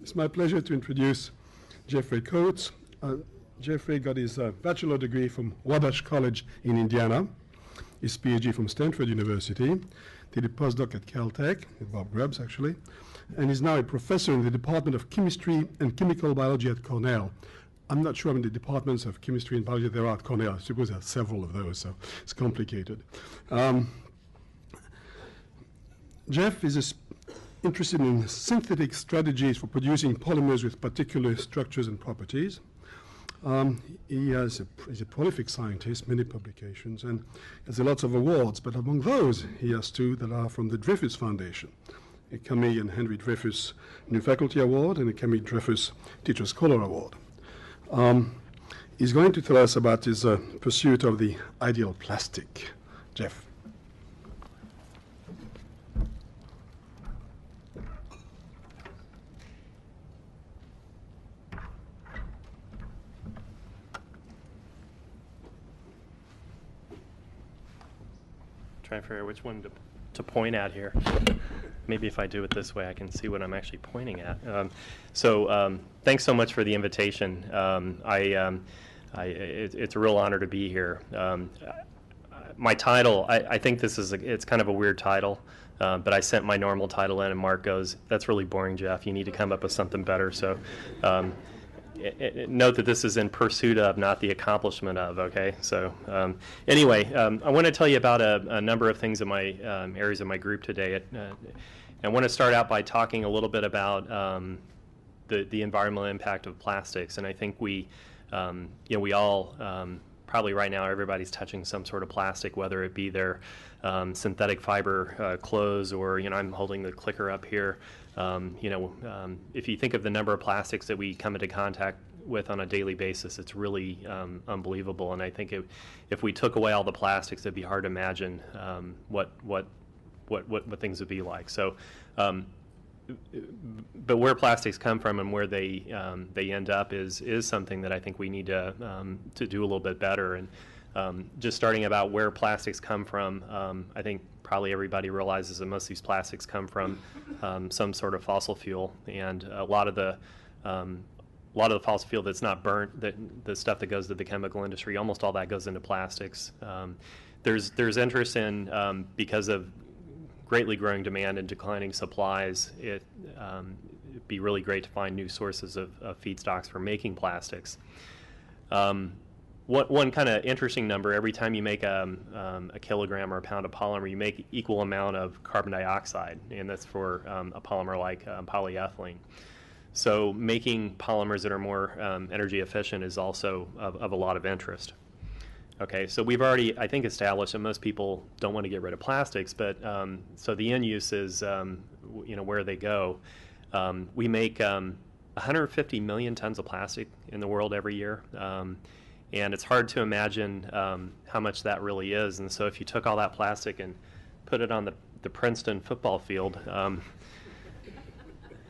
It's my pleasure to introduce Geoffrey Coates. Geoffrey got his bachelor degree from Wabash College in Indiana, his PhD from Stanford University, did a postdoc at Caltech, with Bob Grubbs actually, and is now a professor in the Department of Chemistry and Chemical Biology at Cornell. I'm not sure how many departments of chemistry and biology there are at Cornell. I suppose there are several of those, so it's complicated. Jeff is interested in synthetic strategies for producing polymers with particular structures and properties. He's a prolific scientist, many publications, and has lots of awards, but among those he has two that are from the Dreyfus Foundation, a Camille and Henry Dreyfus New Faculty Award and a Camille Dreyfus Teacher Scholar Award. He's going to tell us about his pursuit of the ideal plastic. Jeff. Trying to figure out which one to point at here. Maybe if I do it this way, I can see what I'm actually pointing at. Thanks so much for the invitation. It's a real honor to be here. My title, I think it's kind of a weird title, but I sent my normal title in, and Mark goes, "That's really boring, Jeff. You need to come up with something better." So. Note that this is in pursuit of, not the accomplishment of, okay? So anyway, I want to tell you about a number of things in my areas of my group today. I want to start out by talking a little bit about the environmental impact of plastics. And I think we all, probably right now, everybody's touching some sort of plastic, whether it be their synthetic fiber clothes or, I'm holding the clicker up here. If you think of the number of plastics that we come into contact with on a daily basis, it's really unbelievable. And I think if we took away all the plastics, it'd be hard to imagine what things would be like. So, but where plastics come from and where they end up is something that I think we need to do a little bit better. And just starting about where plastics come from, I think probably everybody realizes that most of these plastics come from some sort of fossil fuel, and a lot of the fossil fuel that's not burnt, the stuff that goes to the chemical industry, almost all that goes into plastics. There's interest in, because of greatly growing demand and declining supplies, it'd be really great to find new sources of feedstocks for making plastics. One kind of interesting number, every time you make a kilogram or a pound of polymer, you make equal amount of carbon dioxide, and that's for a polymer like polyethylene. So making polymers that are more energy efficient is also of a lot of interest. Okay, so we've already, I think, established that most people don't want to get rid of plastics, but so the end use is, where they go. We make 150 million tons of plastic in the world every year. And it's hard to imagine how much that really is. And so if you took all that plastic and put it on the Princeton football field,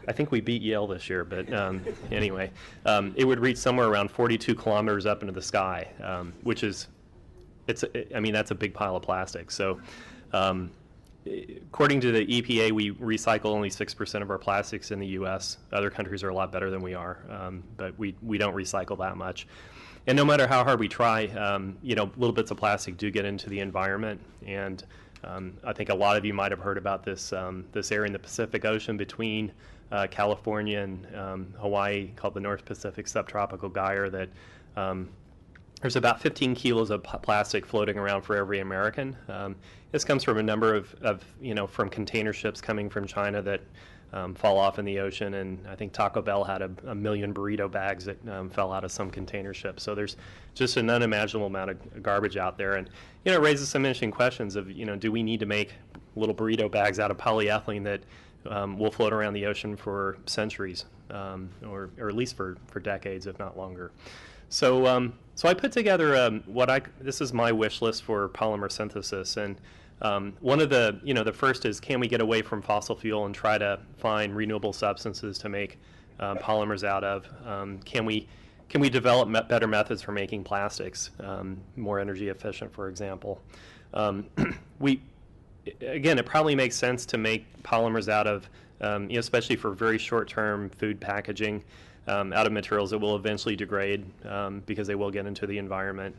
I think we beat Yale this year, but anyway, it would reach somewhere around 42 kilometers up into the sky, which is, that's a big pile of plastic. So according to the EPA, we recycle only 6% of our plastics in the U.S. Other countries are a lot better than we are, but we don't recycle that much. And no matter how hard we try, little bits of plastic do get into the environment. And I think a lot of you might have heard about this area in the Pacific Ocean between California and Hawaii called the North Pacific Subtropical Gyre, that there's about 15 kilos of plastic floating around for every American. This comes from a number of from container ships coming from China that fall off in the ocean, and I think Taco Bell had a million burrito bags that fell out of some container ship. So there's just an unimaginable amount of garbage out there, and it raises some interesting questions of do we need to make little burrito bags out of polyethylene that will float around the ocean for centuries, or at least for decades, if not longer. So I put together this is my wish list for polymer synthesis, and one of the first is, can we get away from fossil fuel and try to find renewable substances to make polymers out of? Can we develop better methods for making plastics more energy efficient, for example? Again, it probably makes sense to make polymers out of especially for very short-term food packaging, out of materials that will eventually degrade because they will get into the environment,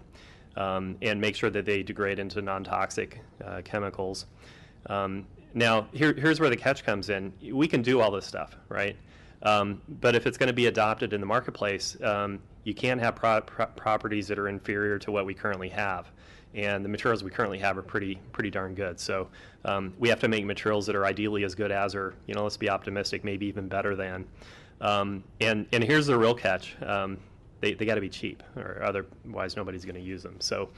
and make sure that they degrade into non-toxic chemicals. Now, here's where the catch comes in. We can do all this stuff, right? But if it's going to be adopted in the marketplace, you can't have properties that are inferior to what we currently have. And the materials we currently have are pretty darn good. So we have to make materials that are ideally as good as, or let's be optimistic, maybe even better than. And here's the real catch: they got to be cheap, or otherwise nobody's going to use them. So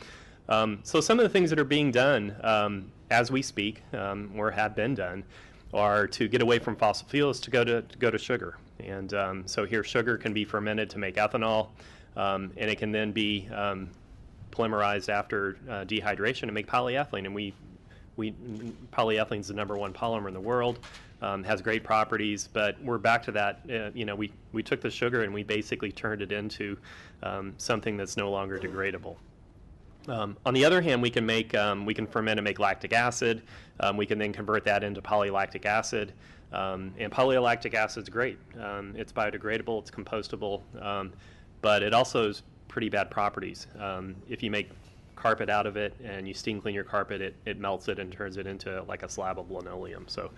some of the things that are being done as we speak, or have been done, are to get away from fossil fuels to go to sugar. And so here, sugar can be fermented to make ethanol, and it can then be polymerized after dehydration to make polyethylene. And polyethylene is the #1 polymer in the world, has great properties, but we're back to that. We took the sugar and we basically turned it into something that's no longer degradable. On the other hand, we can ferment and make lactic acid. We can then convert that into polylactic acid, and polylactic acid is great. It's biodegradable, it's compostable, but it also has pretty bad properties. If you make carpet out of it and you steam clean your carpet, it melts it and turns it into like a slab of linoleum. So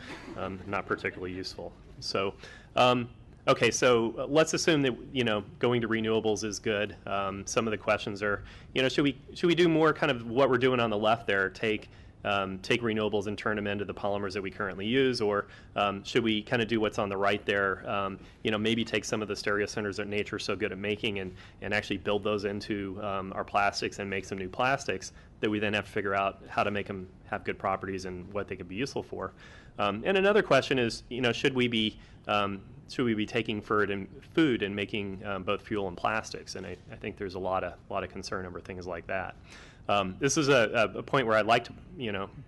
not particularly useful. So okay, so let's assume that going to renewables is good. Some of the questions are, should we do more kind of what we're doing on the left there, take renewables and turn them into the polymers that we currently use, or should we kind of do what's on the right there? Maybe take some of the stereocenters that nature's so good at making and actually build those into our plastics and make some new plastics that we then have to figure out how to make them have good properties and what they could be useful for. And another question is, should we be taking food and making both fuel and plastics? And I think there's a lot of concern over things like that. This is a point where I'd like to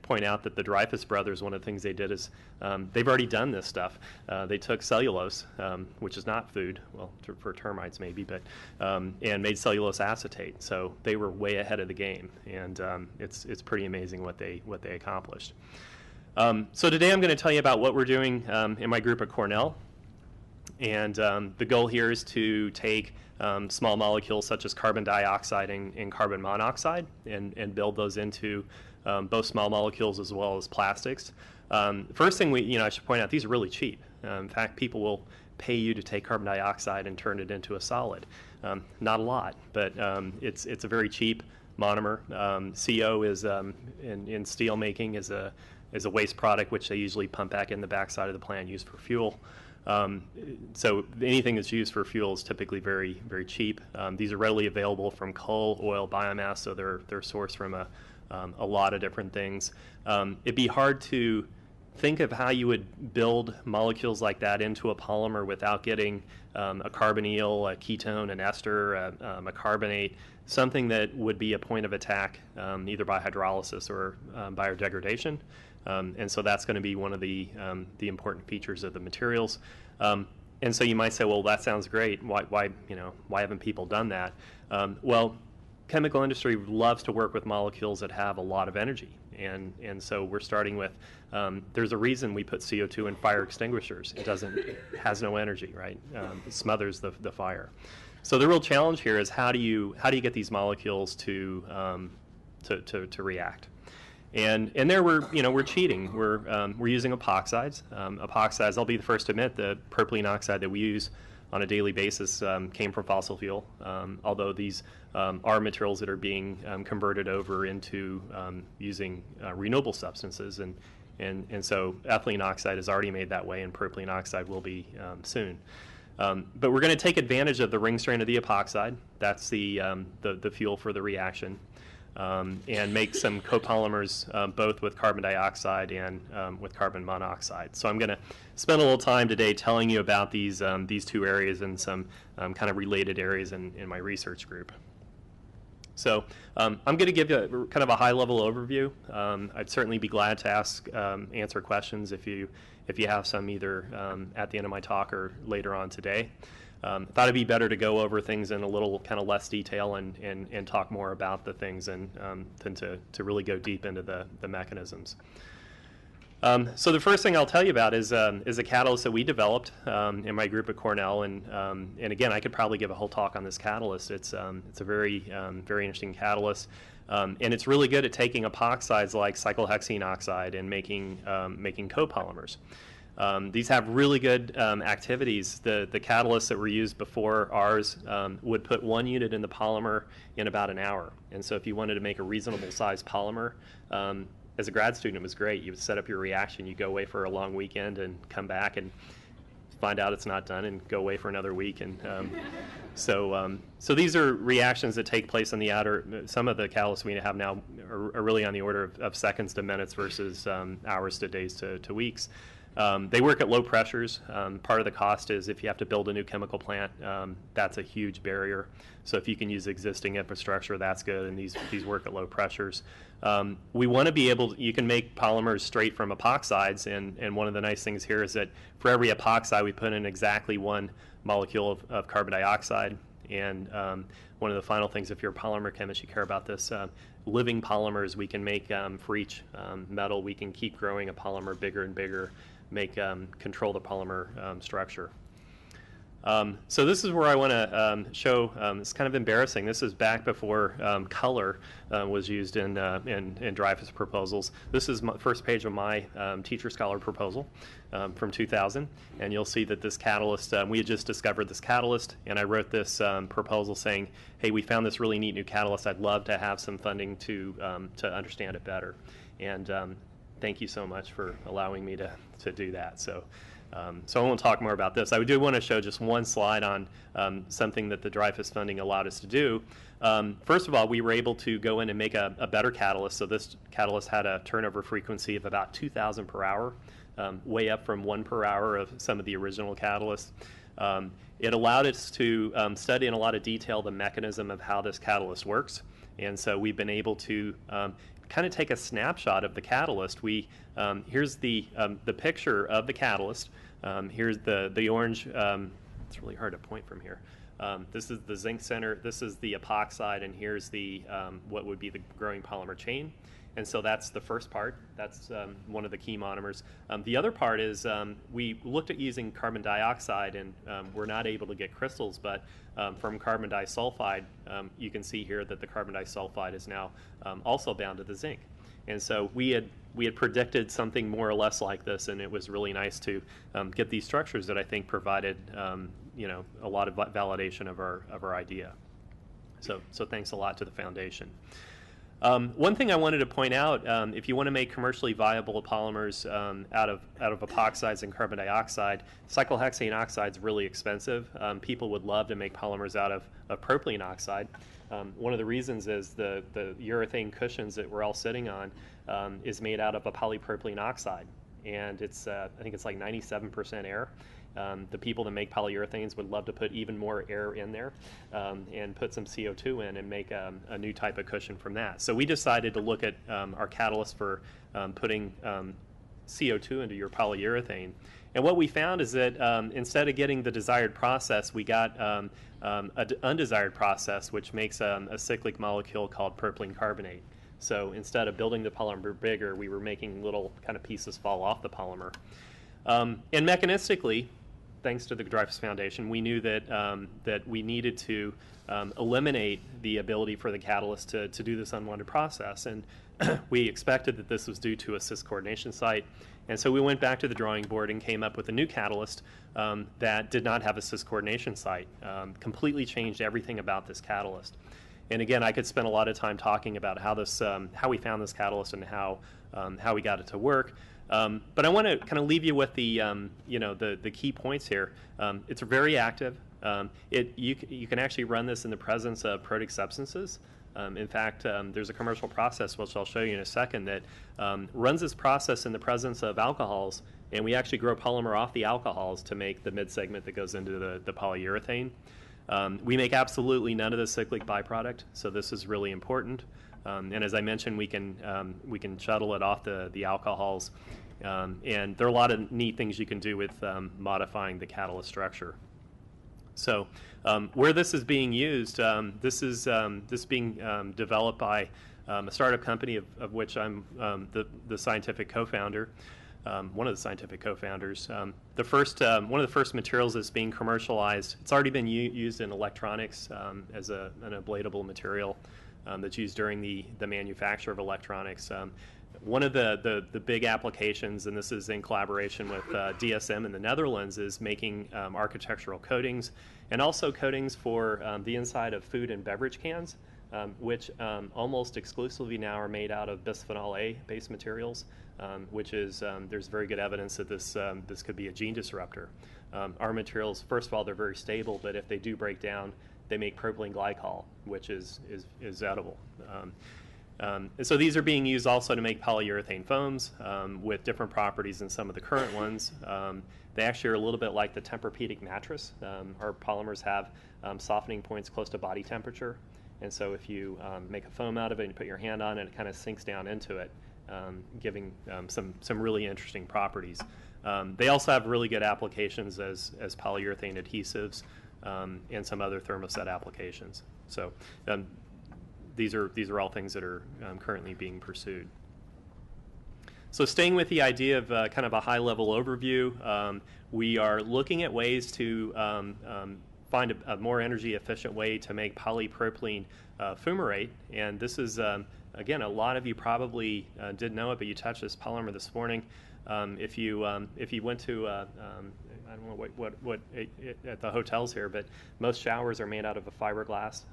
point out that the Dreyfus brothers, one of the things they did is they've already done this stuff. They took cellulose, which is not food, well, for termites maybe, but and made cellulose acetate. So they were way ahead of the game, and it's pretty amazing what they accomplished. So today I'm going to tell you about what we're doing in my group at Cornell. And the goal here is to take small molecules such as carbon dioxide and carbon monoxide and build those into both small molecules as well as plastics. First thing I should point out, these are really cheap. In fact, people will pay you to take carbon dioxide and turn it into a solid. Not a lot, but it's a very cheap monomer. CO is in steel making is a waste product which they usually pump back in the backside of the plant, used for fuel. So anything that's used for fuel is typically very, very cheap. These are readily available from coal, oil, biomass, so they're sourced from a lot of different things. It'd be hard to think of how you would build molecules like that into a polymer without getting a carbonyl, a ketone, an ester, a carbonate, something that would be a point of attack either by hydrolysis or biodegradation. And so that's going to be one of the important features of the materials. And so you might say, well, that sounds great. Why haven't people done that? Well, chemical industry loves to work with molecules that have a lot of energy. And so we're starting with, there's a reason we put CO2 in fire extinguishers. It has no energy, right? It smothers the fire. So the real challenge here is how do you get these molecules to react? And there we're cheating. We're using epoxides. Epoxides, I'll be the first to admit, the propylene oxide that we use on a daily basis came from fossil fuel. Although these are materials that are being converted over into using renewable substances, and so ethylene oxide is already made that way, and propylene oxide will be soon. But we're going to take advantage of the ring strain of the epoxide. That's the fuel for the reaction. And make some copolymers both with carbon dioxide and with carbon monoxide. So I'm going to spend a little time today telling you about these two areas and some kind of related areas in my research group. So I'm going to give you kind of a high-level overview. I'd certainly be glad to answer questions if you have some, either at the end of my talk or later on today. Thought it'd be better to go over things in a little kind of less detail and talk more about the things than to really go deep into the mechanisms. So the first thing I'll tell you about is a catalyst that we developed in my group at Cornell, and again, I could probably give a whole talk on this catalyst. It's a very very interesting catalyst, and it's really good at taking epoxides like cyclohexene oxide and making copolymers. These have really good activities. The catalysts that were used before ours would put 1 unit in the polymer in about an hour, and so if you wanted to make a reasonable size polymer, as a grad student, it was great. You would set up your reaction, you go away for a long weekend and come back and find out it's not done and go away for another week. And so these are reactions that take place on the outer. Some of the catalysts we have now are really on the order of seconds to minutes versus hours to days to weeks. They work at low pressures. Part of the cost is if you have to build a new chemical plant, that's a huge barrier. So if you can use existing infrastructure, that's good, and these work at low pressures. We want to be able to, you can make polymers straight from epoxides, and one of the nice things here is that for every epoxide we put in exactly 1 molecule of carbon dioxide. And one of the final things, if you're a polymer chemist, you care about this, living polymers we can make for each metal. We can keep growing a polymer bigger and bigger, control the polymer structure. So this is where I want to show, it's kind of embarrassing. This is back before color was used in Dreyfus proposals. This is my first page of my teacher scholar proposal from 2000, and you'll see that this catalyst, we had just discovered this catalyst, and I wrote this proposal saying, hey, we found this really neat new catalyst. I'd love to have some funding to understand it better. And thank you so much for allowing me to do that. So I won't talk more about this. I do want to show just one slide on something that the Dreyfus funding allowed us to do. First of all, we were able to go in and make a better catalyst. So this catalyst had a turnover frequency of about 2,000 per hour, way up from 1 per hour of some of the original catalysts. It allowed us to study in a lot of detail the mechanism of how this catalyst works. And so we've been able to kind of take a snapshot of the catalyst. Here's the picture of the catalyst. Here's the orange. It's really hard to point from here. This is the zinc center. This is the epoxide, and here's the what would be the growing polymer chain. And so that's the first part. That's one of the key monomers. The other part is we looked at using carbon dioxide, and we're not able to get crystals, but from carbon disulfide, you can see here that the carbon disulfide is now also bound to the zinc. And so we had predicted something more or less like this, and it was really nice to get these structures that I think provided a lot of validation of our idea. So thanks a lot to the foundation. One thing I wanted to point out, if you want to make commercially viable polymers out of epoxides and carbon dioxide, cyclohexane oxide is really expensive. People would love to make polymers out of propylene oxide. One of the reasons is the urethane cushions that we're all sitting on is made out of a polypropylene oxide, and it's I think it's like 97% air. The people that make polyurethanes would love to put even more air in there and put some CO2 in and make a new type of cushion from that. So we decided to look at our catalyst for putting CO2 into your polyurethane. And what we found is that instead of getting the desired process, we got an undesired process, which makes a cyclic molecule called propylene carbonate. So instead of building the polymer bigger, we were making little kind of pieces fall off the polymer. And mechanistically, thanks to the Dreyfus Foundation, we knew that we needed to eliminate the ability for the catalyst to do this unwanted process. And we expected that this was due to a cis coordination site. And so we went back to the drawing board and came up with a new catalyst that did not have a cis coordination site. Completely changed everything about this catalyst. And again, I could spend a lot of time talking about how we found this catalyst and how we got it to work. But I want to kind of leave you with the key points here. It's very active. You can actually run this in the presence of protic substances. In fact, there's a commercial process, which I'll show you in a second, that runs this process in the presence of alcohols, and we actually grow polymer off the alcohols to make the mid-segment that goes into the polyurethane. We make absolutely none of the cyclic byproduct, so this is really important. And as I mentioned, we can shuttle it off the alcohols, and there are a lot of neat things you can do with modifying the catalyst structure. So where this is being used, this is being developed by a startup company of which I'm the scientific co-founder. one of the scientific co-founders. One of the first materials that's being commercialized. It's already been used in electronics as an ablatable material that's used during the manufacture of electronics. One of the big applications, and this is in collaboration with DSM in the Netherlands, is making architectural coatings and also coatings for the inside of food and beverage cans, which almost exclusively now are made out of bisphenol A based materials, which is there's very good evidence that this could be a gene disruptor. Our materials, first of all, they're very stable, but if they do break down, they make propylene glycol, which is edible. And so these are being used also to make polyurethane foams with different properties than some of the current ones. They actually are a little bit like the Tempur-Pedic mattress. Our polymers have softening points close to body temperature. And so if you make a foam out of it and you put your hand on it, it kind of sinks down into it, giving some really interesting properties. They also have really good applications as polyurethane adhesives and some other thermoset applications. So these are all things that are currently being pursued. So staying with the idea of kind of a high-level overview, we are looking at ways to find a more energy-efficient way to make polypropylene fumarate. And this is, again, a lot of you probably didn't know it, but you touched this polymer this morning. If you went to I don't know what at the hotels here, but most showers are made out of a fiberglass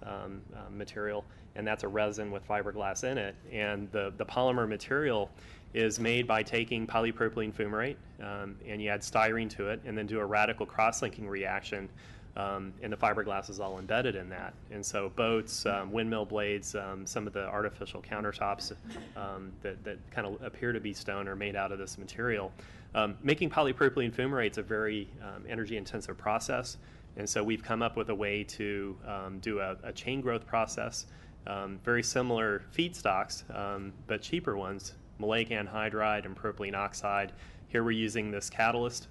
material, and that's a resin with fiberglass in it. And the polymer material is made by taking polypropylene fumarate, and you add styrene to it, and then do a radical cross-linking reaction, and the fiberglass is all embedded in that. And so boats, windmill blades, some of the artificial countertops that kind of appear to be stone are made out of this material. Making polypropylene fumarate is a very energy-intensive process, and so we've come up with a way to do a chain growth process, very similar feedstocks, but cheaper ones, maleic anhydride and propylene oxide. Here we're using this catalyst,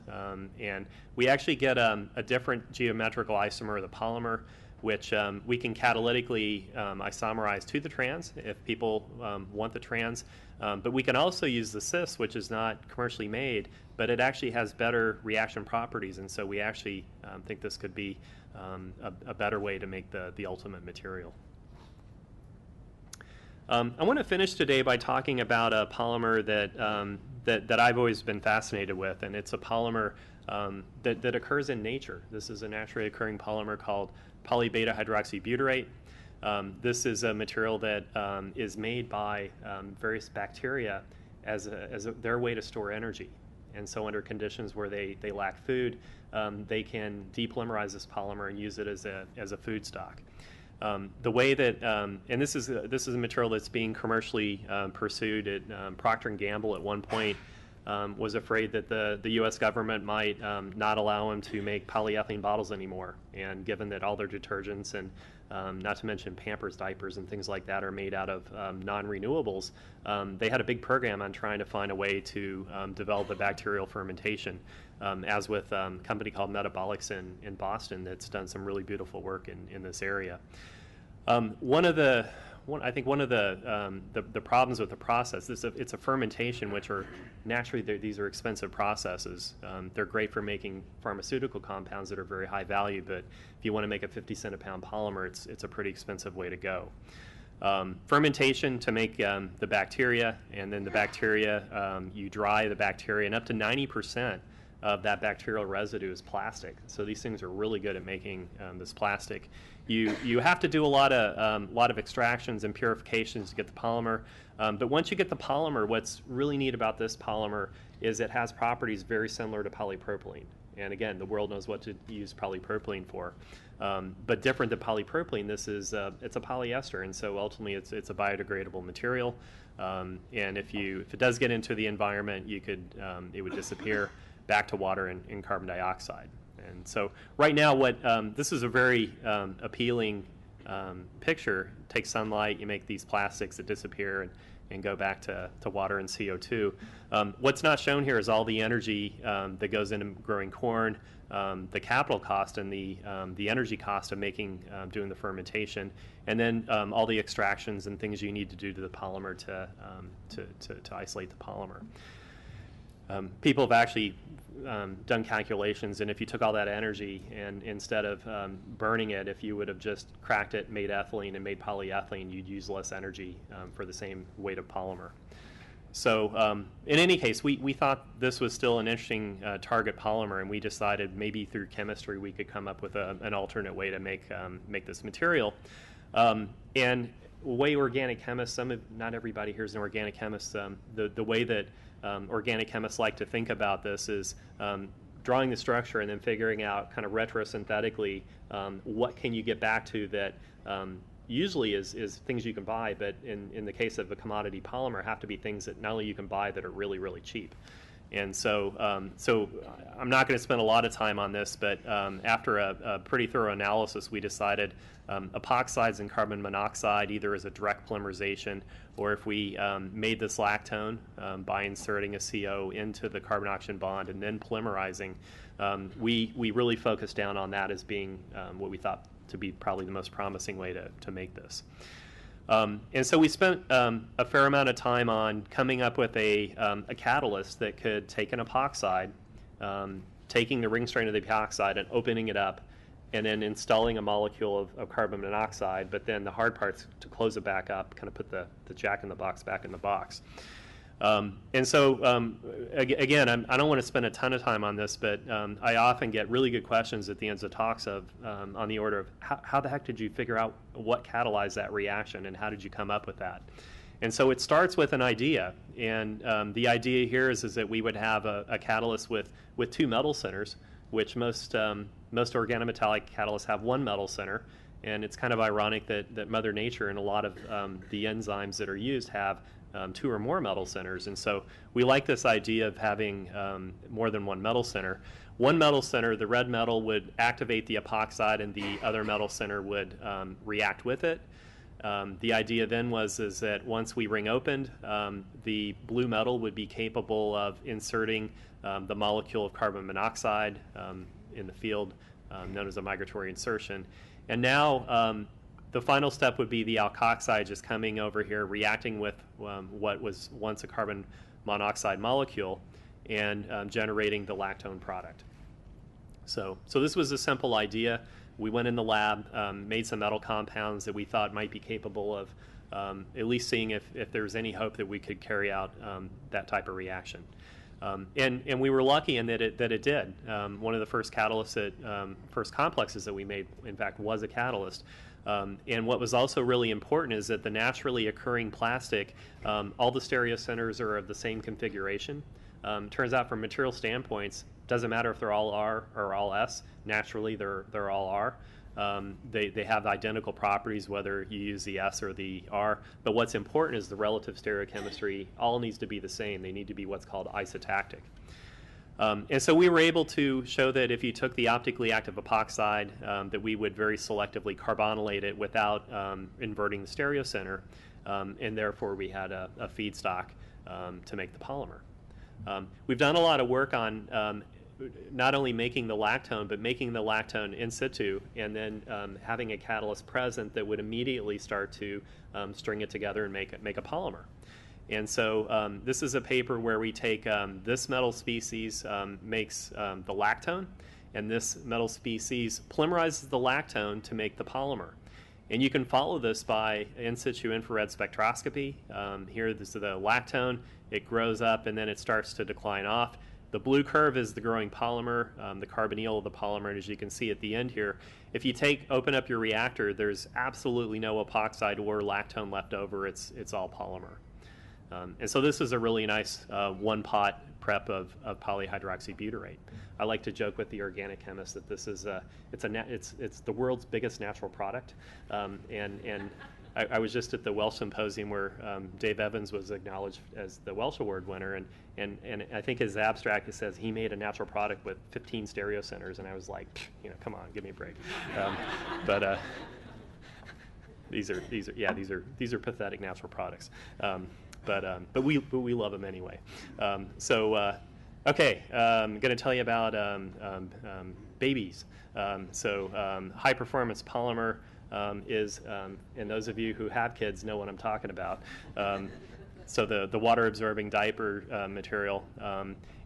and we actually get a different geometrical isomer of the polymer, which we can catalytically isomerize to the trans if people want the trans. But we can also use the cis, which is not commercially made, but it actually has better reaction properties, and so we actually think this could be a better way to make the ultimate material. I want to finish today by talking about a polymer that I've always been fascinated with, and it's a polymer that occurs in nature. This is a naturally occurring polymer called polybeta hydroxybutyrate. This is a material that is made by various bacteria as their way to store energy. And so under conditions where they lack food, they can depolymerize this polymer and use it as a food stock. The way that, and this is a material that's being commercially pursued at Procter & Gamble at one point, was afraid that the U.S. government might not allow them to make polyethylene bottles anymore. And given that all their detergents and not to mention Pampers diapers and things like that are made out of non-renewables, they had a big program on trying to find a way to develop a bacterial fermentation, as with a company called Metabolics in Boston that's done some really beautiful work in this area. I think one of the problems with the process is it's a fermentation, which are naturally these are expensive processes. They're great for making pharmaceutical compounds that are very high value, but if you want to make a 50 cent a pound polymer, it's a pretty expensive way to go. Fermentation to make the bacteria, and then the bacteria, you dry the bacteria, and up to 90% of that bacterial residue is plastic. So these things are really good at making this plastic. You have to do a lot of extractions and purifications to get the polymer. But once you get the polymer, what's really neat about this polymer is it has properties very similar to polypropylene. And again, the world knows what to use polypropylene for. But different than polypropylene, it's a polyester, and so ultimately it's a biodegradable material. And if it does get into the environment, it would disappear back to water and carbon dioxide. And so right now, this is a very appealing picture. Take sunlight, you make these plastics that disappear and go back to water and CO2. What's not shown here is all the energy that goes into growing corn, the capital cost and the energy cost of doing the fermentation, and then all the extractions and things you need to do to the polymer to isolate the polymer. people have actually done calculations, and if you took all that energy and instead of burning it, if you would have just cracked it, made ethylene, and made polyethylene, you'd use less energy for the same weight of polymer. So in any case, we thought this was still an interesting target polymer, and we decided maybe through chemistry we could come up with an alternate way to make this material. And the way organic chemists, not everybody here is an organic chemist, the way that organic chemists like to think about this is drawing the structure and then figuring out kind of retrosynthetically what can you get back to that usually is things you can buy, but in the case of a commodity polymer, have to be things that not only you can buy that are really, really cheap. And so, I'm not going to spend a lot of time on this, but after a pretty thorough analysis, we decided epoxides and carbon monoxide, either as a direct polymerization, or if we made this lactone by inserting a CO into the carbon-oxygen bond and then polymerizing, we really focused down on that as being what we thought to be probably the most promising way to make this. And so we spent a fair amount of time on coming up with a catalyst that could take an epoxide, taking the ring strain of the epoxide and opening it up, and then installing a molecule of carbon monoxide, but then the hard parts to close it back up, kind of put the jack in the box back in the box. And so, again, I don't want to spend a ton of time on this, but I often get really good questions at the ends of talks on the order of how the heck did you figure out what catalyzed that reaction, and how did you come up with that? And so it starts with an idea, and the idea here is that we would have a catalyst with two metal centers, which most organometallic catalysts have one metal center. And it's kind of ironic that Mother Nature and a lot of the enzymes that are used have two or more metal centers. And so we like this idea of having more than one metal center. One metal center, the red metal, would activate the epoxide, and the other metal center would react with it. The idea then is that once we ring opened, the blue metal would be capable of inserting the molecule of carbon monoxide in the field, known as a migratory insertion. And now the final step would be the alkoxide just coming over here, reacting with what was once a carbon monoxide molecule, and generating the lactone product. So this was a simple idea. We went in the lab, made some metal compounds that we thought might be capable of at least seeing if there was any hope that we could carry out that type of reaction. And we were lucky in that it did. One of the first catalysts first complexes that we made, in fact, was a catalyst. And what was also really important is that the naturally occurring plastic, all the stereocenters are of the same configuration. Turns out from material standpoints, doesn't matter if they're all R or all S. Naturally, they're all R. They have identical properties whether you use the S or the R, but what's important is the relative stereochemistry all needs to be the same. They need to be what's called isotactic. And so we were able to show that if you took the optically active epoxide, that we would very selectively carbonylate it without inverting the stereocenter, and therefore we had a feedstock to make the polymer. We've done a lot of work on not only making the lactone, but making the lactone in situ, and then having a catalyst present that would immediately start to string it together and make a polymer. And so this is a paper where we take this metal species makes the lactone, and this metal species polymerizes the lactone to make the polymer. And you can follow this by in situ infrared spectroscopy. Here, this is the lactone. It grows up, and then it starts to decline off. The blue curve is the growing polymer, the carbonyl of the polymer, and as you can see at the end here, if you open up your reactor, there's absolutely no epoxide or lactone left over. It's all polymer. And so this is a really nice one-pot prep of polyhydroxybutyrate. I like to joke with the organic chemists that this is it's the world's biggest natural product. And I was just at the Welsh Symposium where Dave Evans was acknowledged as the Welsh Award winner, and I think his abstract, it says he made a natural product with 15 stereocenters, and I was like, come on, give me a break. But these are pathetic natural products. But we love them anyway. Okay, I'm going to tell you about babies. High performance polymer is, and those of you who have kids know what I'm talking about. So the water absorbing diaper material.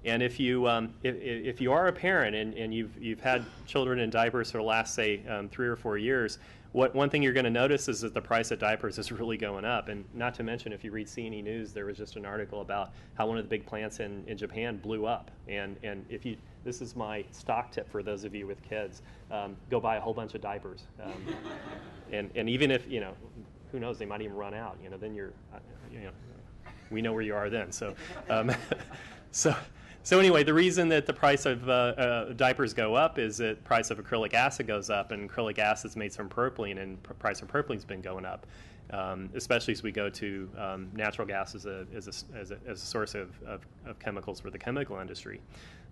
And if you are a parent and you've had children in diapers for the last, say, 3 or 4 years, one thing you're going to notice is that the price of diapers is really going up. And not to mention, if you read C&E News, there was just an article about how one of the big plants in Japan blew up. And if you, this is my stock tip for those of you with kids, go buy a whole bunch of diapers. And even if, you know, who knows, they might even run out. You know, then you're, you know, we know where you are then. So, So anyway, the reason that the price of diapers go up is that price of acrylic acid goes up, and acrylic acid is made from propylene, and price of propylene has been going up, especially as we go to natural gas as a source of chemicals for the chemical industry.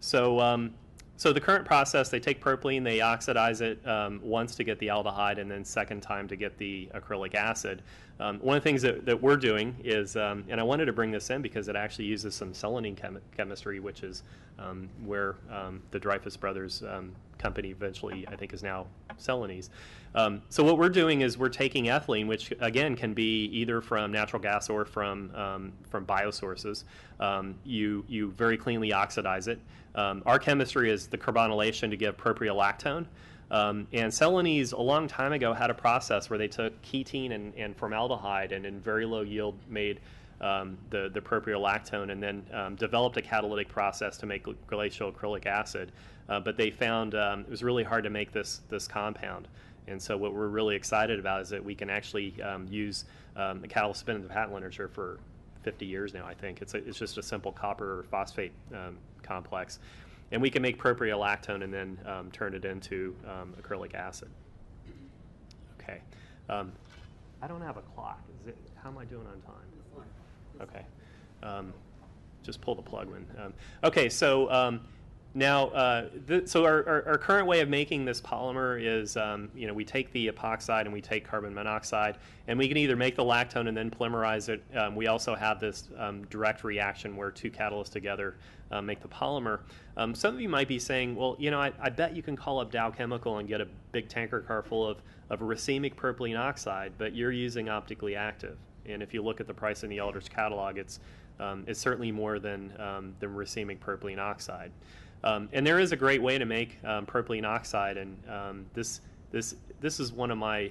So the current process, they take propylene, they oxidize it once to get the aldehyde, and then second time to get the acrylic acid. One of the things that we're doing is, and I wanted to bring this in because it actually uses some selenine chemistry, which is where the Dreyfus brothers company eventually, I think, is now Celanese. So what we're doing is we're taking ethylene, which again can be either from natural gas or from biosources. You very cleanly oxidize it. Our chemistry is the carbonylation to give propionolactone. And Celanese a long time ago had a process where they took ketene and formaldehyde and in very low yield made the propionolactone, and then developed a catalytic process to make glacial acrylic acid. But they found it was really hard to make this compound. And so what we're really excited about is that we can actually use the catalyst been in the patent literature for 50 years now, I think. It's just a simple copper phosphate complex. And we can make propionolactone and then turn it into acrylic acid. Okay. I don't have a clock. How am I doing on time? Okay. Just pull the plug in. Okay, so now, so our current way of making this polymer is, you know, we take the epoxide and we take carbon monoxide, and we can either make the lactone and then polymerize it. We also have this direct reaction where two catalysts together make the polymer. Some of you might be saying, well, you know, I bet you can call up Dow Chemical and get a big tanker car full of racemic propylene oxide, but you're using optically active. And if you look at the price in the Eldridge catalog, it's certainly more than racemic propylene oxide. And there is a great way to make propylene oxide, and this is one of my,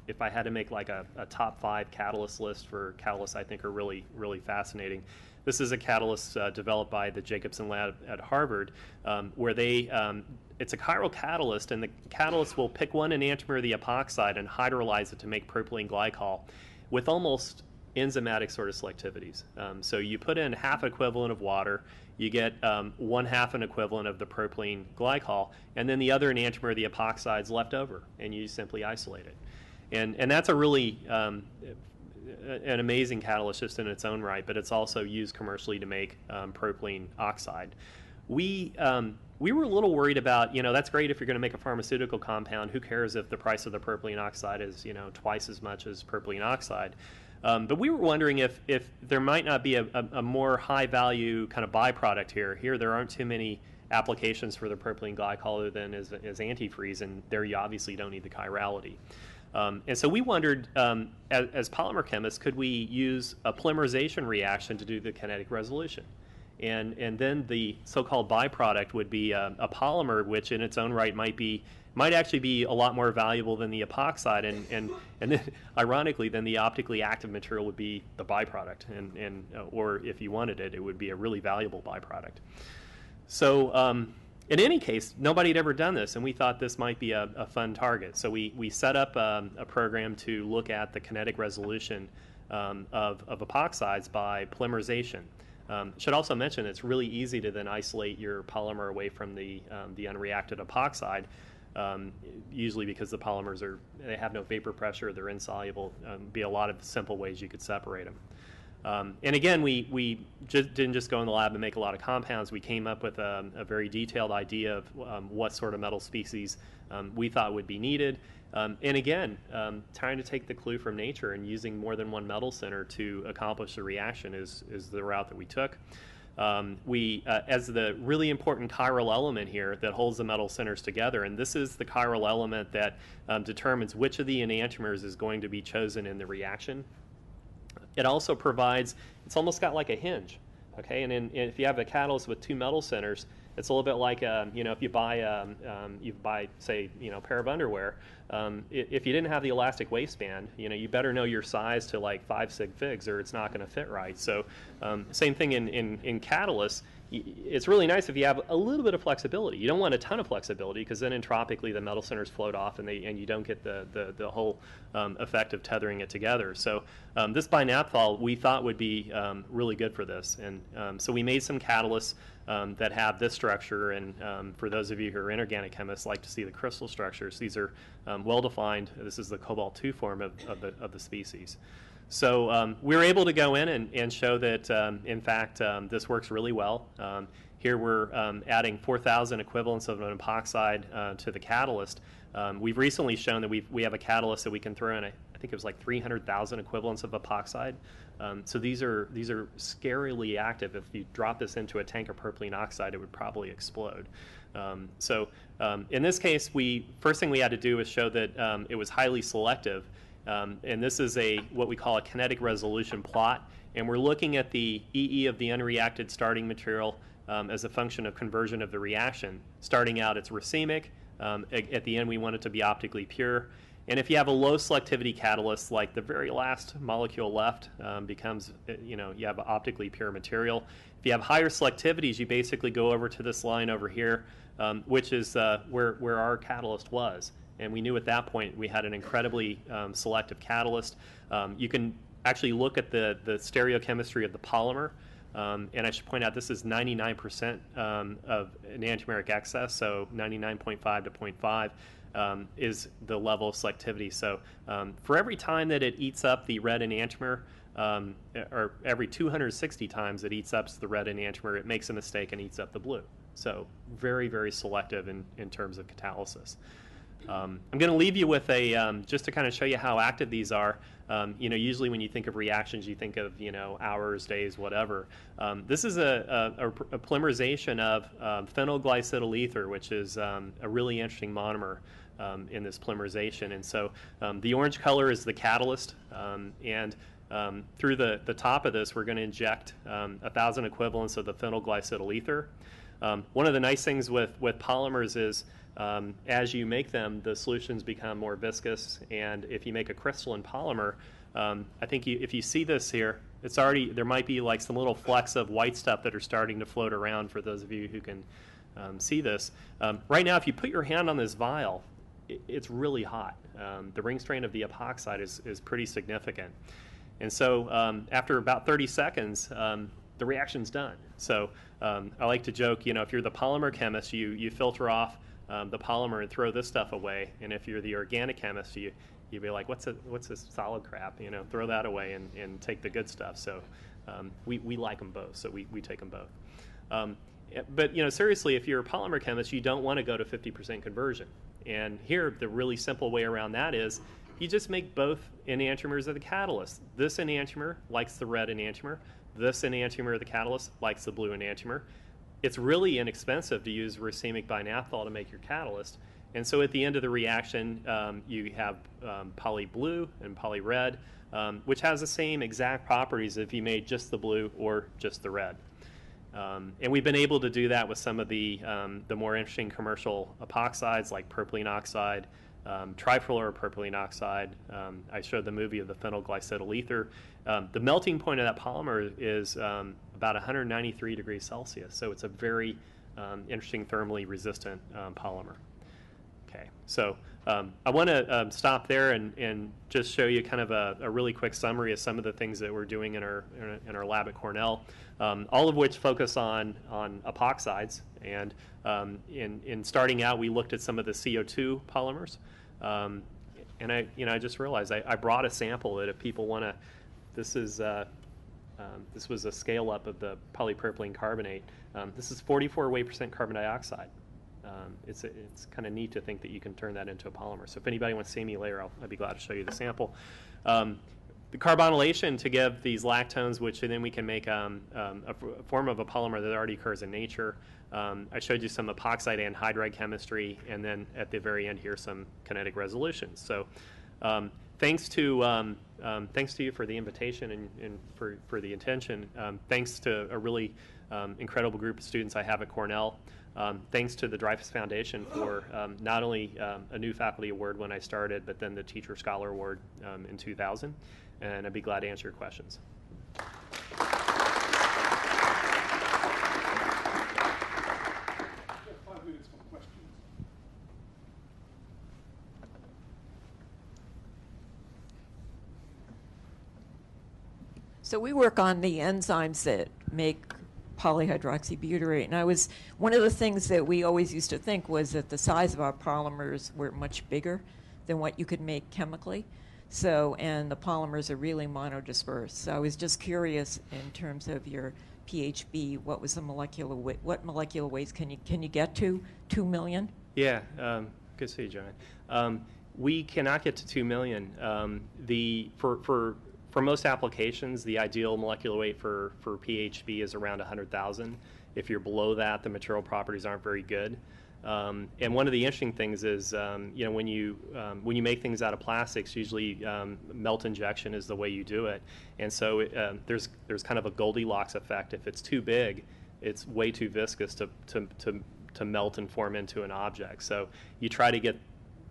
if I had to make like a top 5 catalyst list for catalysts I think are really, really fascinating. This is a catalyst developed by the Jacobson lab at Harvard, where it's a chiral catalyst, and the catalyst will pick one enantiomer of the epoxide and hydrolyze it to make propylene glycol with almost enzymatic sort of selectivities. So you put in half equivalent of water, you get 1/2 an equivalent of the propylene glycol, and then the other enantiomer of the epoxide is left over, and you simply isolate it. And that's a really an amazing catalyst just in its own right, but it's also used commercially to make propylene oxide. We were a little worried about, you know, that's great if you're going to make a pharmaceutical compound. Who cares if the price of the propylene oxide is, you know, twice as much as propylene oxide? But we were wondering if there might not be a more high-value kind of byproduct here. Here, there aren't too many applications for the propylene glycol other than as antifreeze, and there you obviously don't need the chirality. And so we wondered, as polymer chemists, could we use a polymerization reaction to do the kinetic resolution? And then the so-called byproduct would be a polymer, which in its own right might actually be a lot more valuable than the epoxide, and then ironically, then the optically active material would be the byproduct, or if you wanted it, it would be a really valuable byproduct. So in any case, nobody had ever done this, and we thought this might be a fun target. So we set up a program to look at the kinetic resolution of epoxides by polymerization. Should also mention it's really easy to then isolate your polymer away from the unreacted epoxide, usually because the polymers they have no vapor pressure, they're insoluble. Be a lot of simple ways you could separate them. And again, we didn't just go in the lab and make a lot of compounds. We came up with a very detailed idea of what sort of metal species we thought would be needed. And again, trying to take the clue from nature and using more than one metal center to accomplish the reaction is the route that we took. As the really important chiral element here that holds the metal centers together, and this is the chiral element that determines which of the enantiomers is going to be chosen in the reaction. It also provides, it's almost got like a hinge. Okay, and if you have a catalyst with two metal centers, it's a little bit like if you buy say a pair of underwear. If you didn't have the elastic waistband, you better know your size to like 5 sig figs, or it's not going to fit right. So same thing in catalysts. It's really nice if you have a little bit of flexibility. You don't want a ton of flexibility, because then entropically the metal centers float off, and you don't get the whole effect of tethering it together. So this binaphthol we thought would be really good for this, and so we made some catalysts that have this structure. And for those of you who are inorganic chemists, like to see the crystal structures. These are well defined. This is the cobalt-2 form of the species. So we were able to go in and show that, in fact, this works really well. Here we're adding 4,000 equivalents of an epoxide to the catalyst. We've recently shown that we have a catalyst that we can throw in, I think it was like 300,000 equivalents of epoxide. So these are scarily active. If you drop this into a tank of propylene oxide, it would probably explode. In this case, first thing we had to do was show that it was highly selective. And this is what we call a kinetic resolution plot, and we're looking at the EE of the unreacted starting material as a function of conversion of the reaction. Starting out, it's racemic. At the end, we want it to be optically pure. And if you have a low selectivity catalyst, like the very last molecule left becomes, you have optically pure material. If you have higher selectivities, you basically go over to this line over here, which is where our catalyst was. And we knew at that point we had an incredibly selective catalyst. You can actually look at the stereochemistry of the polymer. And I should point out this is 99% of enantiomeric excess, so 99.5 to 0.5 is the level of selectivity. So for every time that it eats up the red enantiomer, or every 260 times it eats up the red enantiomer, it makes a mistake and eats up the blue. So very, very selective in terms of catalysis. I'm going to leave you with just to kind of show you how active these are. Usually when you think of reactions, you think of hours, days, whatever. This is a polymerization of phenylglycidyl ether, which is a really interesting monomer in this polymerization. And so the orange color is the catalyst, and through the top of this, we're going to inject 1,000 equivalents of the phenylglycidyl ether. One of the nice things with polymers is as you make them, the solutions become more viscous, and if you make a crystalline polymer, I think if you see this here, it's already, there might be like some little flecks of white stuff that are starting to float around for those of you who can see this. Right now, if you put your hand on this vial, it's really hot. The ring strain of the epoxide is pretty significant. And so after about 30 seconds, the reaction's done. So I like to joke, if you're the polymer chemist, you filter off the polymer and throw this stuff away. And if you're the organic chemist, you'd be like, what's this solid crap? Throw that away and take the good stuff. So we like them both, so we take them both. But seriously, if you're a polymer chemist, you don't want to go to 50% conversion. And here, the really simple way around that is you just make both enantiomers of the catalyst. This enantiomer likes the red enantiomer. This enantiomer of the catalyst likes the blue enantiomer. It's really inexpensive to use racemic binaphthol to make your catalyst. And so at the end of the reaction, you have poly blue and poly red, which has the same exact properties if you made just the blue or just the red. And we've been able to do that with some of the more interesting commercial epoxides like propylene oxide, trifluoropropylene oxide. I showed the movie of the phenylglycidyl ether. The melting point of that polymer is about 193 degrees Celsius, so it's a very interesting thermally resistant polymer. Okay, so I want to stop there and just show you kind of a really quick summary of some of the things that we're doing in our lab at Cornell, all of which focus on epoxides. And in starting out, we looked at some of the CO2 polymers, and I just realized I brought a sample that if people want to, this was a scale up of the polypropylene carbonate. This is 44% weight carbon dioxide. It's kind of neat to think that you can turn that into a polymer. So if anybody wants to see me later, I'd be glad to show you the sample. The carbonylation to give these lactones, which then we can make a form of a polymer that already occurs in nature. I showed you some epoxide anhydride chemistry, and then at the very end here some kinetic resolutions. So thanks to you for the invitation and for the attention. Thanks to a really incredible group of students I have at Cornell. Thanks to the Dreyfus Foundation for not only a new faculty award when I started, but then the Teacher Scholar Award in 2000. And I'd be glad to answer your questions. So we work on the enzymes that make polyhydroxybutyrate, and one of the things that we always used to think was that the size of our polymers were much bigger than what you could make chemically. So, and the polymers are really monodispersed. So I was just curious in terms of your PHB, what was the molecular weight? What molecular weights can you get to? 2 million? Yeah, good to see you, John. We cannot get to 2 million. For most applications, the ideal molecular weight for PHB is around 100,000. If you're below that, the material properties aren't very good. And one of the interesting things is, when you make things out of plastics, usually melt injection is the way you do it. And so there's kind of a Goldilocks effect. If it's too big, it's way too viscous to melt and form into an object. So you try to get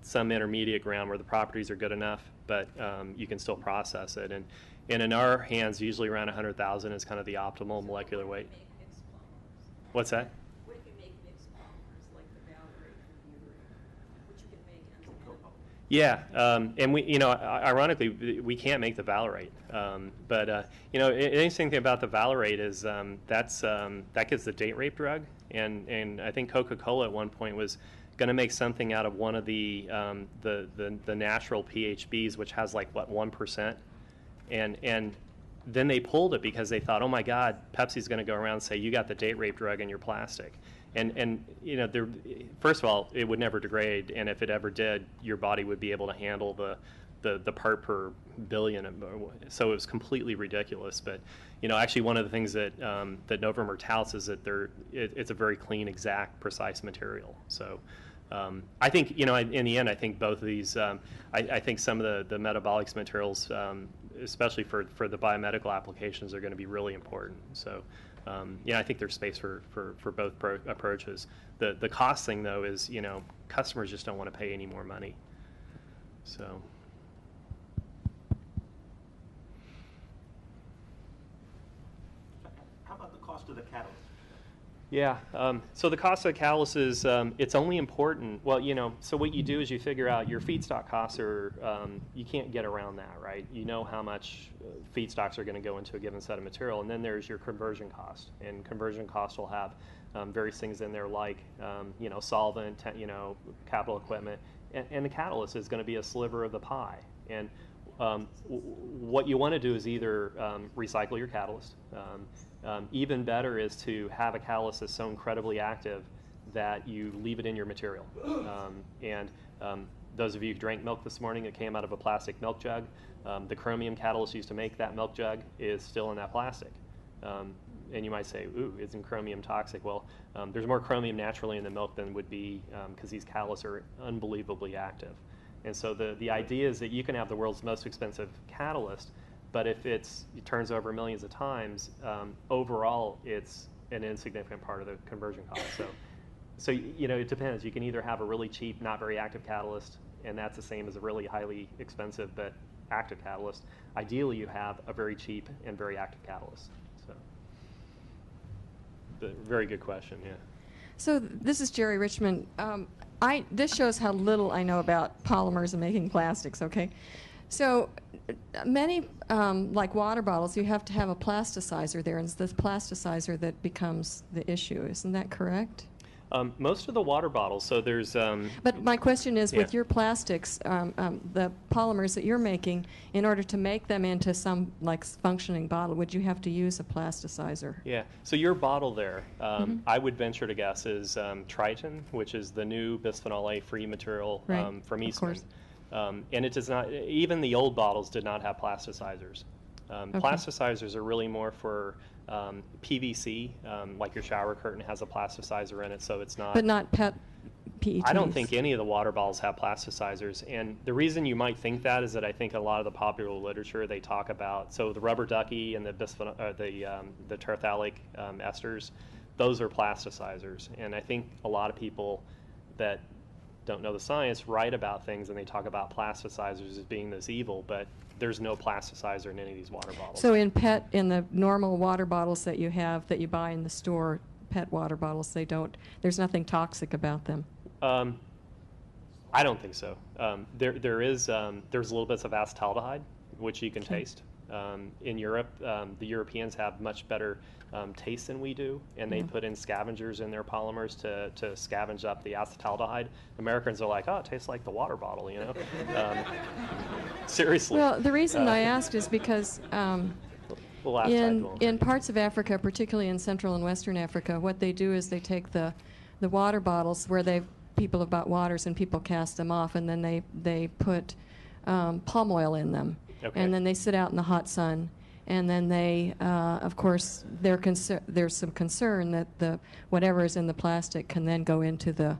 some intermediate ground where the properties are good enough, but you can still process it. And in our hands, usually around 100,000 is kind of the optimal molecular weight. What's that? What if you make mixed polymers like the valerate and butyrate, which you can make enzymatically? Yeah, and we, ironically, we can't make the valerate. But an interesting thing about the valerate is that gives the date rape drug, and I think Coca-Cola at one point was going to make something out of one of the natural PHBs, which has like what 1%, and then they pulled it because they thought, oh my God, Pepsi's going to go around and say you got the date rape drug in your plastic, and first of all, it would never degrade, and if it ever did, your body would be able to handle the part per billion, so it was completely ridiculous. But actually, one of the things that Novomer touts is that it's a very clean, exact, precise material. So I think in the end, I think both of these. I think some of the metabolics materials, especially for the biomedical applications, are going to be really important. So I think there's space for both approaches. The cost thing though is customers just don't want to pay any more money. So. Cost of the catalyst? Yeah, so the cost of the catalyst is, it's only important, so what you do is you figure out your feedstock costs are, you can't get around that, right? You know how much feedstocks are going to go into a given set of material, and then there's your conversion cost, and conversion cost will have various things in there like, solvent, capital equipment, and the catalyst is going to be a sliver of the pie. And what you want to do is either recycle your catalyst. Even better is to have a catalyst that's so incredibly active that you leave it in your material. Those of you who drank milk this morning, it came out of a plastic milk jug. The chromium catalyst used to make that milk jug is still in that plastic. And you might say, ooh, isn't chromium toxic? Well, there's more chromium naturally in the milk than would be because these catalysts are unbelievably active. And so the idea is that you can have the world's most expensive catalyst, but if it turns over millions of times, overall it's an insignificant part of the conversion cost. So it depends. You can either have a really cheap, not very active catalyst, and that's the same as a really highly expensive but active catalyst. Ideally, you have a very cheap and very active catalyst. So, very good question. Yeah. So this is Jerry Richmond. This shows how little I know about polymers and making plastics, okay? So many, like water bottles, you have to have a plasticizer there, and it's the plasticizer that becomes the issue. Isn't that correct? Most of the water bottles, so there's... but my question is, yeah. with your plastics, the polymers that you're making, in order to make them into some like functioning bottle, would you have to use a plasticizer? Yeah, so your bottle there, I would venture to guess is Triton, which is the new bisphenol A-free material from Eastman. And it does not, even the old bottles did not have plasticizers. Okay. Plasticizers are really more for PVC, like your shower curtain has a plasticizer in it, so it's not... But not PET PETs. I don't think any of the water bottles have plasticizers, and the reason you might think that is that I think a lot of the popular literature they talk about, so the rubber ducky and the the terephthalic esters, those are plasticizers, and I think a lot of people that don't know the science write about things and they talk about plasticizers as being this evil, but there's no plasticizer in any of these water bottles. So in the normal water bottles that you have, that you buy in the store, pet water bottles, there's nothing toxic about them. I don't think so. There's little bits of acetaldehyde, which you can taste. In Europe, the Europeans have much better taste than we do, and they put in scavengers in their polymers to scavenge up the acetaldehyde. Americans are like, oh, it tastes like the water bottle, you know? Seriously. Well, the reason I asked is because in parts of Africa, particularly in Central and Western Africa, what they do is they take the water bottles where people have bought waters and people cast them off, and then they put palm oil in them. Okay. And then they sit out in the hot sun, and then they, of course, there's some concern that whatever is in the plastic can then go into the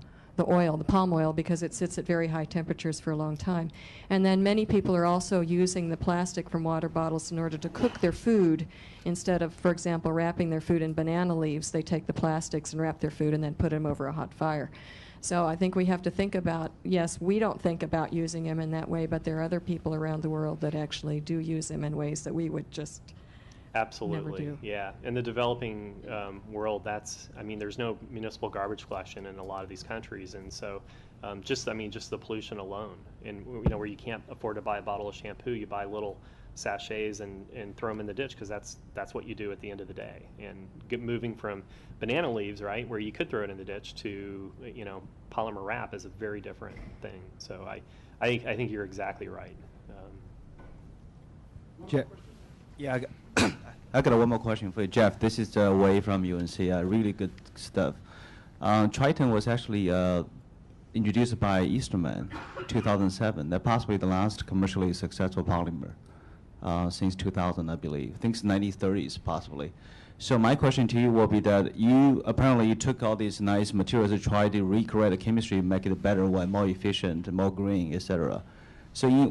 oil, the palm oil, because it sits at very high temperatures for a long time. And then many people are also using the plastic from water bottles in order to cook their food. Instead of, for example, wrapping their food in banana leaves, they take the plastics and wrap their food and then put them over a hot fire. So I think we have to think about, yes, we don't think about using them in that way, but there are other people around the world that actually do use them in ways that we would just Absolutely, never do. Yeah. In the developing world, there's no municipal garbage collection in a lot of these countries, and so just the pollution alone, and where you can't afford to buy a bottle of shampoo, you buy little sachets and throw them in the ditch, because that's what you do at the end of the day. And moving from banana leaves, right, where you could throw it in the ditch, to polymer wrap is a very different thing. So I think you're exactly right. Yeah, I got one more question for you, Jeff. This is Wei from UNC. Really good stuff. Triton was actually introduced by Easterman 2007. They're possibly the last commercially successful polymer since 2000, I believe. I think it's 1930s, possibly. So my question to you will be that you took all these nice materials to try to recreate the chemistry, make it better, more efficient, more green, etc. So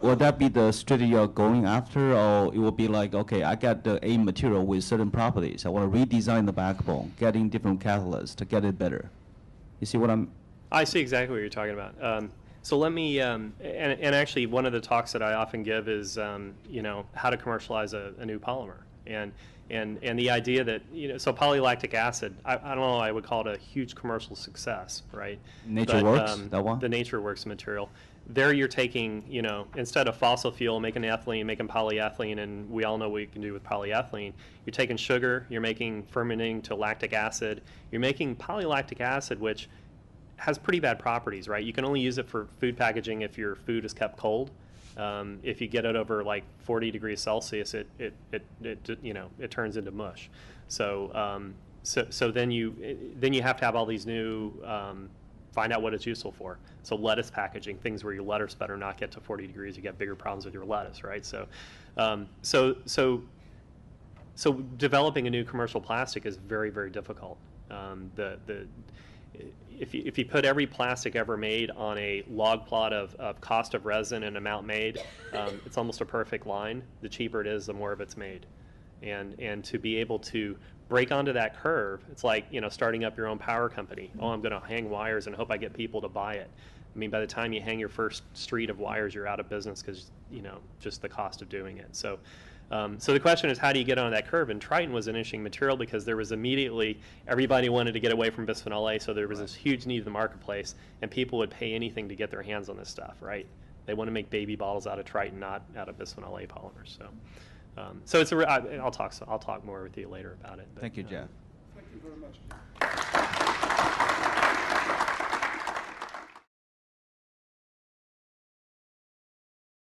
will that be the strategy you're going after, or it will be like, okay, I got the A material with certain properties. I want to redesign the backbone, getting different catalysts to get it better. You see what I see exactly what you're talking about. So let me, and actually one of the talks that I often give is, how to commercialize a new polymer. And the idea that, so polylactic acid, I don't know, I would call it a huge commercial success, right? NatureWorks, that one? The NatureWorks material. There you're taking, instead of fossil fuel, making ethylene, making polyethylene, and we all know what you can do with polyethylene. You're taking sugar, you're fermenting to lactic acid. You're making polylactic acid, which has pretty bad properties, right? You can only use it for food packaging if your food is kept cold. If you get it over like 40 degrees Celsius, it turns into mush. So then you have to have all these new find out what it's useful for. So lettuce packaging, things where your lettuce better not get to 40 degrees, you get bigger problems with your lettuce, right? So developing a new commercial plastic is very, very difficult. If you put every plastic ever made on a log plot of cost of resin and amount made, it's almost a perfect line. The cheaper it is, the more of it's made. And to be able to break onto that curve, it's like, starting up your own power company. Oh, I'm going to hang wires and hope I get people to buy it. I mean, by the time you hang your first street of wires, you're out of business because, just the cost of doing it. So the question is, how do you get on that curve? And Triton was an interesting material because there was immediately, everybody wanted to get away from bisphenol A, so there was this huge need in the marketplace, and people would pay anything to get their hands on this stuff, right? They want to make baby bottles out of Triton, not out of bisphenol A polymers. So it's I'll talk more with you later about it. But, thank you, Jeff. Thank you very much.